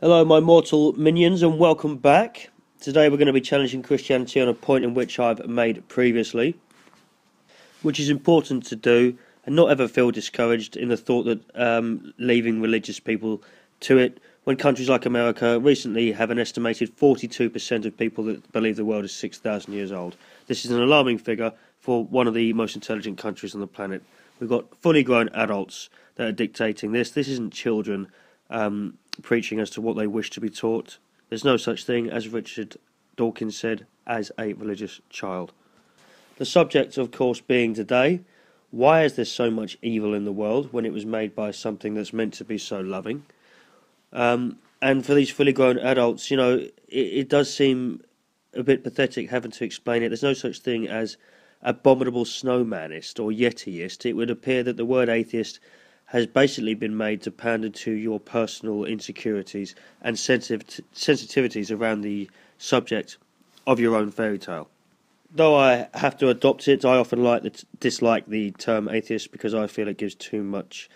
Hello, my mortal minions, and welcome back. Today we're going to be challenging Christianity on a point in which I've made previously, which is important to do and not ever feel discouraged in the thought that leaving religious people to it, when countries like America recently have an estimated 42% of people that believe the world is 6,000 years old. This is an alarming figure for one of the most intelligent countries on the planet. We've got fully grown adults that are dictating this. This isn't children preaching as to what they wish to be taught. There's no such thing, as Richard Dawkins said, as a religious child. The subject, of course, being today, why is there so much evil in the world when it was made by something that's meant to be so loving? And for these fully grown adults, it does seem a bit pathetic having to explain it. There's no such thing as abominable snowmanist or yetiist. It would appear that the word atheist has basically been made to pander to your personal insecurities and sensitivities around the subject of your own fairy tale. Though I have to adopt it, I often dislike the term atheist because I feel it gives too much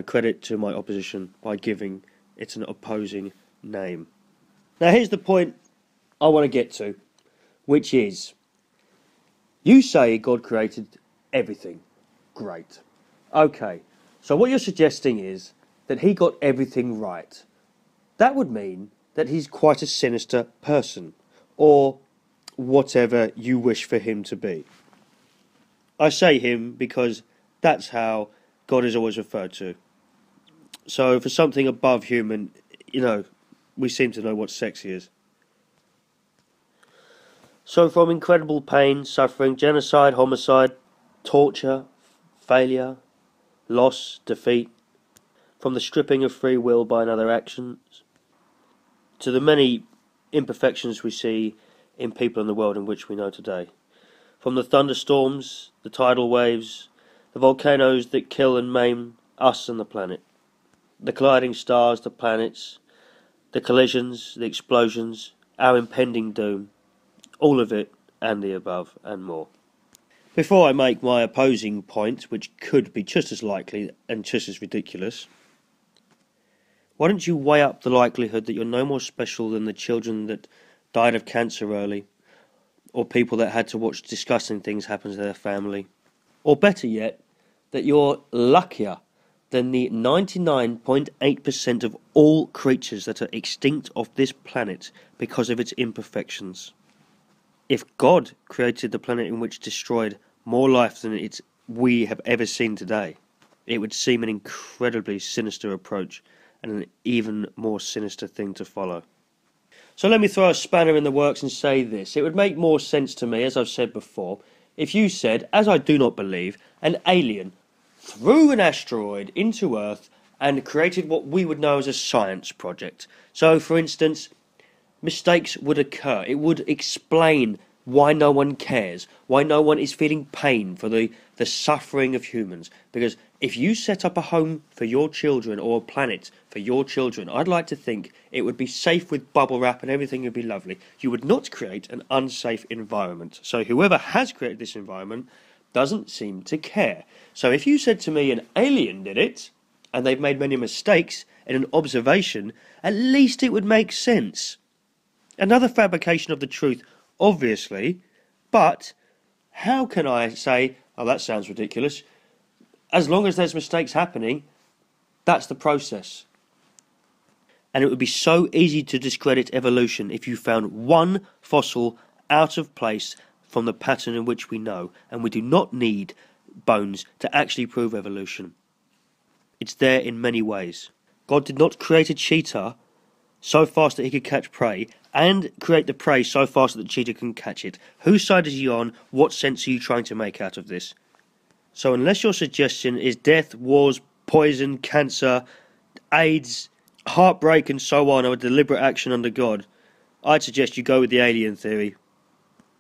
credit to my opposition by giving it an opposing name. Now here's the point I want to get to, which is, you say God created everything. Great. Okay. So what you're suggesting is that he got everything right. That would mean that he's quite a sinister person, or whatever you wish for him to be. I say him because that's how God is always referred to. So for something above human, we seem to know what sexy is. So from incredible pain, suffering, genocide, homicide, torture, failure, loss, defeat, from the stripping of free will by another actions, to the many imperfections we see in people in the world in which we know today. From the thunderstorms, the tidal waves, the volcanoes that kill and maim us and the planet, the colliding stars, the planets, the collisions, the explosions, our impending doom, all of it and the above and more. Before I make my opposing point, which could be just as likely and just as ridiculous, why don't you weigh up the likelihood that you're no more special than the children that died of cancer early, or people that had to watch disgusting things happen to their family, or better yet, that you're luckier than the 99.8% of all creatures that are extinct off this planet because of its imperfections. If God created the planet in which destroyed more life than we have ever seen today, it would seem an incredibly sinister approach and an even more sinister thing to follow. So let me throw a spanner in the works and say this. It would make more sense to me, as I've said before, if you said, as I do not believe, an alien threw an asteroid into Earth and created what we would know as a science project. So, for instance, mistakes would occur. It would explain why no one cares, why no one is feeling pain for the suffering of humans. Because if you set up a home for your children, or a planet for your children, I'd like to think it would be safe with bubble wrap and everything would be lovely. You would not create an unsafe environment. So whoever has created this environment doesn't seem to care. So if you said to me an alien did it, and they've made many mistakes in an observation, at least it would make sense. Another fabrication of the truth, obviously, but how can I say, oh, that sounds ridiculous? As long as there's mistakes happening, that's the process. And it would be so easy to discredit evolution if you found one fossil out of place from the pattern in which we know, and we do not need bones to actually prove evolution. It's there in many ways. God did not create a cheetah so fast that he could catch prey, and create the prey so fast that the cheetah can catch it. Whose side is he on? What sense are you trying to make out of this? So unless your suggestion is death, wars, poison, cancer, AIDS, heartbreak and so on, or a deliberate action under God, I'd suggest you go with the alien theory.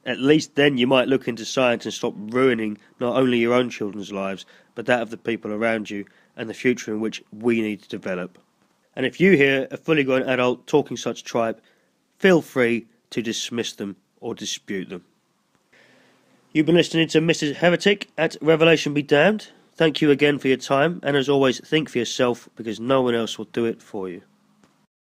At least then you might look into science and stop ruining not only your own children's lives, but that of the people around you and the future in which we need to develop. And if you hear a fully grown adult talking such tripe, feel free to dismiss them or dispute them. You've been listening to Mrs. Heretic at Revelation Be Damned. Thank you again for your time, and as always, think for yourself, because no one else will do it for you.